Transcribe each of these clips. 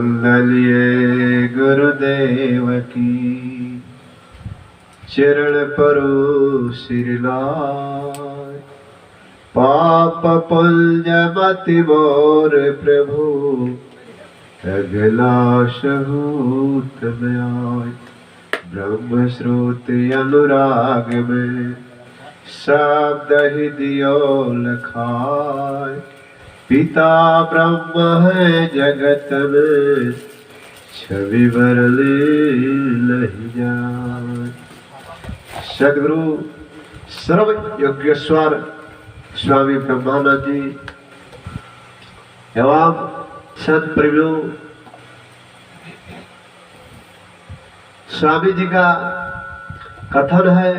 वंदनीय गुरुदेव की चरण परो सिरलाय। पाप पुण्य मति मोर प्रभु अभिलाष भूत में आय। ब्रह्म श्रुति अनुराग में शब्द ही दियो लखाय। पिता ब्रह्म है जगत में छवि बरले लही जाय। सदगुरु सर्व योगेश्वर स्वामी ब्रह्मानंद जी एवं संत प्रेमियों, स्वामी जी का कथन है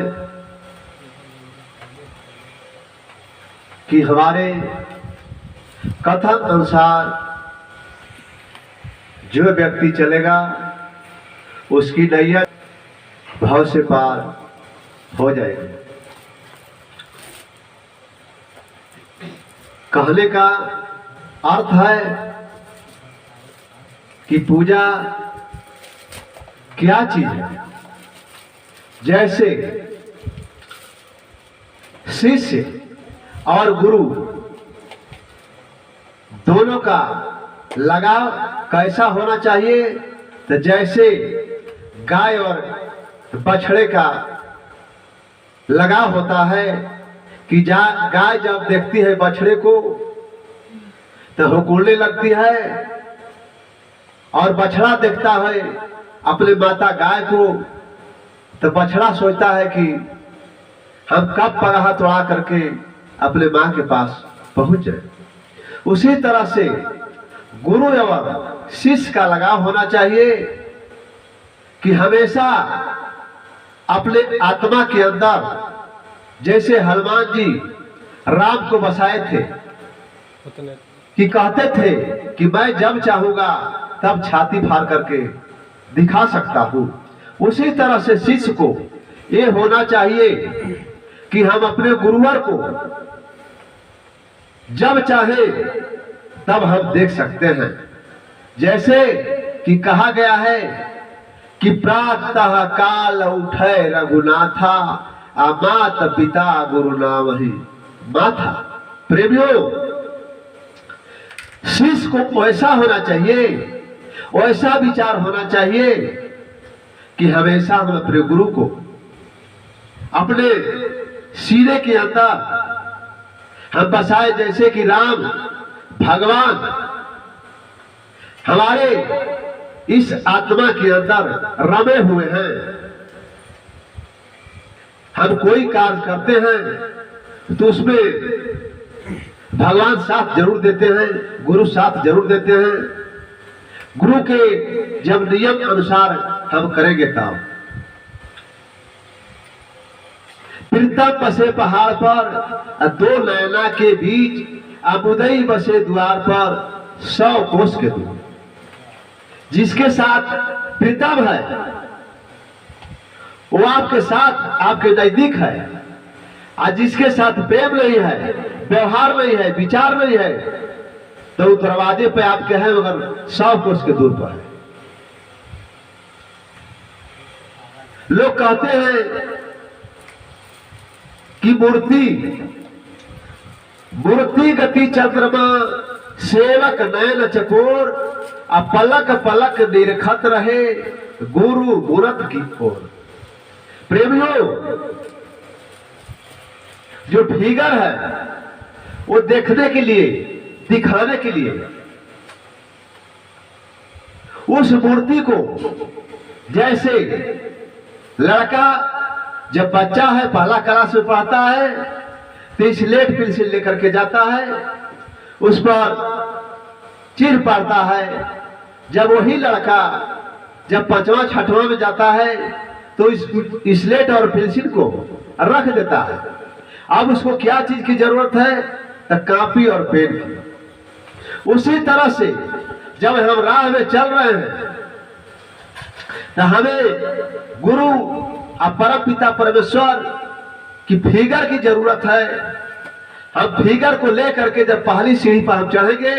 कि हमारे कथन अनुसार जो व्यक्ति चलेगा उसकी नैया भाव से पार हो जाएगी। कहने का अर्थ है कि पूजा क्या चीज है। जैसे शिष्य और गुरु दोनों का लगाव कैसा होना चाहिए, तो जैसे गाय और बछड़े का लगाव होता है कि गाय जब देखती है बछड़े को तो हुकुलने लगती है, और बछड़ा देखता है अपने माता गाय को तो बछड़ा सोचता है कि हम कब पगाहा तोड़ा करके अपने मां के पास पहुंच जाए। उसी तरह से गुरु एवं शिष्य का लगाव होना चाहिए कि हमेशा अपने आत्मा के अंदर, जैसे हनुमान जी राम को बसाए थे कि कहते थे कि मैं जब चाहूंगा तब छाती फाड़ करके दिखा सकता हूं, उसी तरह से शिष्य को ये होना चाहिए कि हम अपने गुरुवर को जब चाहे तब हम देख सकते हैं। जैसे कि कहा गया है कि प्रातः काल उठे रघुनाथा, मात पिता गुरु नाम ही माथा। प्रेमियों, शिष्य को वैसा होना चाहिए, वैसा विचार होना चाहिए कि हमेशा हम अपने गुरु को अपने सीने के अंदर हम बसाए। जैसे कि राम भगवान हमारे इस आत्मा के अंदर रमे हुए हैं। हम कोई कार्य करते हैं तो उसमें भगवान साथ जरूर देते हैं, गुरु साथ जरूर देते हैं। गुरु के जब नियम अनुसार हम करेंगे तब। प्रीतम बसे पहाड़ पर दो नैना के बीच, अमुदई बसे द्वार पर 100 कोस के दूर। जिसके साथ प्रीतम है वो आपके साथ, आपके नजदीक है, और जिसके साथ प्रेम नहीं है, व्यवहार नहीं है, विचार नहीं है, तो वो दरवाजे पे आपके हैं मगर 100 कोस के दूर पर है। लोग कहते हैं कि मूर्ति गति चंद्रमा, सेवक नयन चकोर, पलक पलक निरखत रहे गुरु मूरत की ओर। प्रेमियों, जो फिगर है वो देखने के लिए, दिखाने के लिए, उस मूर्ति को, जैसे लड़का जब बच्चा है पहला क्लास में पढ़ता है तो स्लेट पेंसिल लेकर के जाता है, उस पर चिन्ह पड़ता है। जब वही लड़का जब 5वां 6वां में जाता है तो इस स्लेट और पेंसिल को रख देता है। अब उसको क्या चीज की जरूरत है, तो कापी और पेन की। उसी तरह से जब हम राह में चल रहे हैं तो हमें गुरु और परम पिता परमेश्वर की फिगर की जरूरत है। हम फिगर को लेकर के जब पहली सीढ़ी पर हम चढ़ेंगे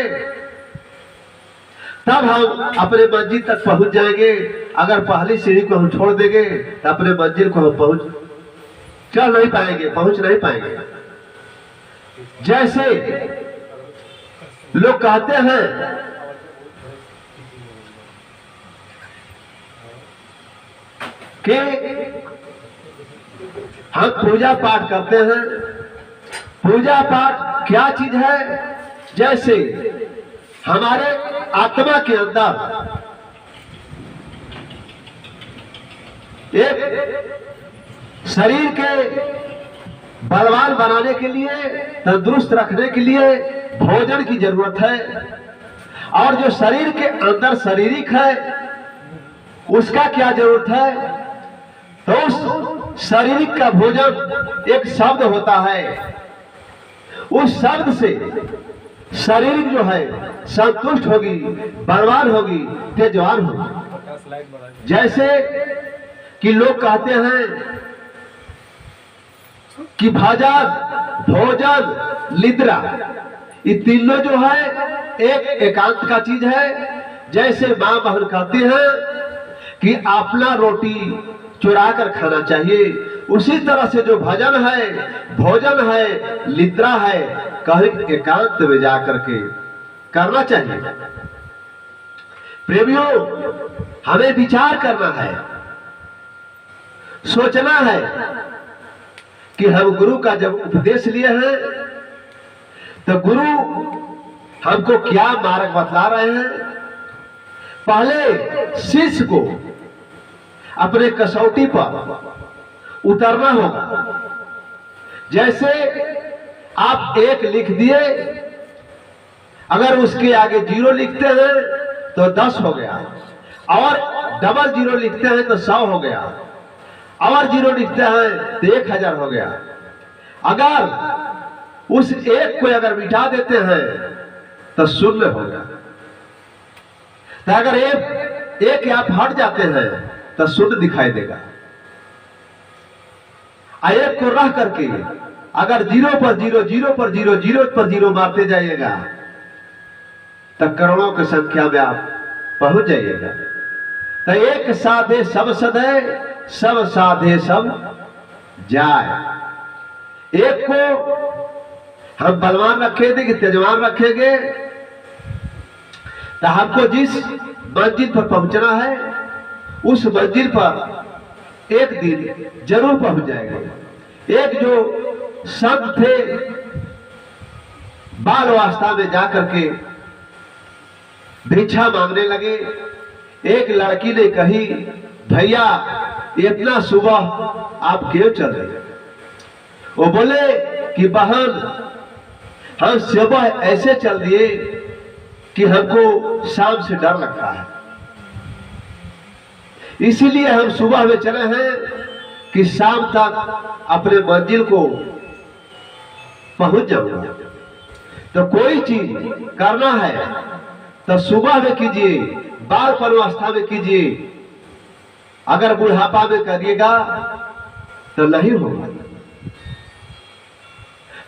तब हम अपने मंजिल तक पहुंच जाएंगे। अगर पहली सीढ़ी को हम छोड़ देंगे तो अपने मंजिल को हम चल नहीं पाएंगे, पहुंच नहीं पाएंगे। जैसे लोग कहते हैं कि हम पूजा पाठ करते हैं। पूजा पाठ क्या चीज है? जैसे हमारे आत्मा के अंदर एक शरीर के बलवान बनाने के लिए, तंदुरुस्त रखने के लिए भोजन की जरूरत है। और जो शरीर के अंदर शारीरिक है उसका क्या जरूरत है? तो उस शारीरिक का भोजन एक शब्द होता है। उस शब्द से शारीरिक जो है संतुष्ट होगी, बलवान होगी, तेजवान होगी। जैसे कि लोग कहते हैं कि भोजन निद्रा, ये तीनों जो है एक एकांत का चीज है। जैसे मां बहन कहती है कि अपना रोटी चुरा कर खाना चाहिए, उसी तरह से जो भजन है, भोजन है, निद्रा है, कहीं एकांत में जाकर के करना चाहिए। प्रेमियों, हमें विचार करना है, सोचना है कि हम गुरु का जब उपदेश लिए हैं तो गुरु हमको क्या मार्ग बतला रहे हैं। पहले शिष्य को अपने कसौटी पर उतरना होगा। जैसे आप 1 लिख दिए, अगर उसके आगे 0 लिखते हैं तो 10 हो गया, और डबल 0 लिखते हैं तो 100 हो गया, और 0 लिखते हैं तो 1000 हो गया। अगर उस 1 को अगर मिटा देते हैं तो 0 हो गया। तो अगर एक आप हट जाते हैं तो 0 दिखाई देगा। 1 को रह करके अगर 0 पर 0, 0 पर 0, 0 पर 0 मारते जाइएगा तो करोड़ों की संख्या में आप पहुंच जाइएगा। तो एक साधे सब सदे, सब साधे सब जाए। एक को हम बलवान रखेंगे कि तेजवान रखेंगे तो हमको जिस मंजिल पर पहुंचना है उस मंजिल पर एक दिन जरूर पहुंच जाएंगे। एक जो संत थे, बाल अवस्था में जाकर के भिक्षा मांगने लगे। एक लड़की ने कही, भैया इतना सुबह आप क्यों चल रहे? वो बोले कि बहन, हम सुबह ऐसे चल दिए कि हमको शाम से डर लगता है, इसीलिए हम सुबह में चले हैं कि शाम तक अपने मंजिल को पहुंच जाऊंगा। तो कोई चीज करना है तो सुबह में कीजिए, बालपन अवस्था में कीजिए। अगर बुढ़ापा में करिएगा तो नहीं होगा।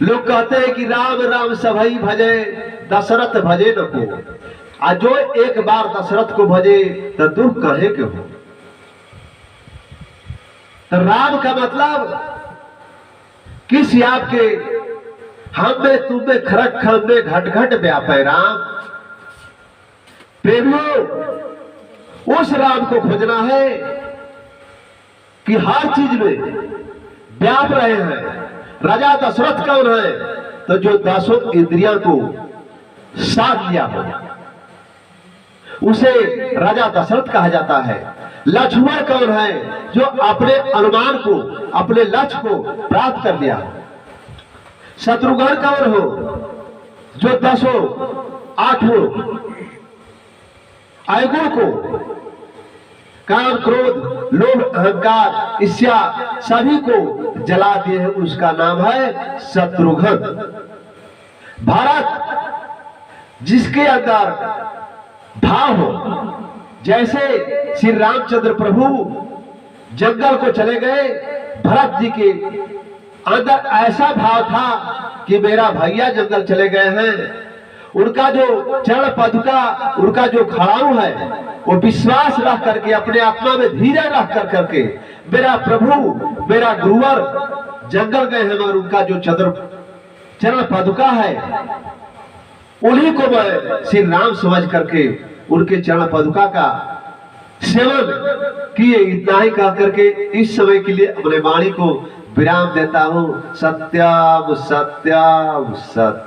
लोग कहते हैं कि राम राम सभई भजे, दशरथ भजे न को। आ जो एक बार दशरथ को भजे तो दुख कहे के हो। तो राम का मतलब किस आपके हम में तुम में खरक खम में घट घट व्यापे राम। प्रेमियों, उस राम को खोजना है कि हर चीज में व्याप रहे हैं। राजा दशरथ कौन है? तो जो 10 इंद्रियां को साध लिया हो, उसे राजा दशरथ कहा जाता है। लक्ष्मण कौन है? जो अपने अनुमान को, अपने लक्ष्य को प्राप्त कर लिया। शत्रुघ्न कौन हो? जो 10 8 अवगुण को, काम, क्रोध, लोभ, अहंकार, ईर्ष्या सभी को जला दिए हैं, उसका नाम है शत्रुघ्न। भारत जिसके अंदर भाव हो, जैसे श्री रामचंद्र प्रभु जंगल को चले गए, भरत जी के अंदर ऐसा भाव था कि मेरा भैया जंगल चले गए हैं, उनका जो चरण पादुका, उनका जो खड़ाऊ है, वो विश्वास रख करके, अपने आत्मा में धीरज रख करके, मेरा प्रभु मेरा गुरुवर जंगल गए हैं मगर उनका जो चरण पादुका है उन्हीं को मैं श्री राम समझ करके उनके चरण पादुका का सेवन किए। इतना ही कह करके इस समय के लिए अपने वाणी को विराम देता हूं। सत्यम सत्यम सत्य।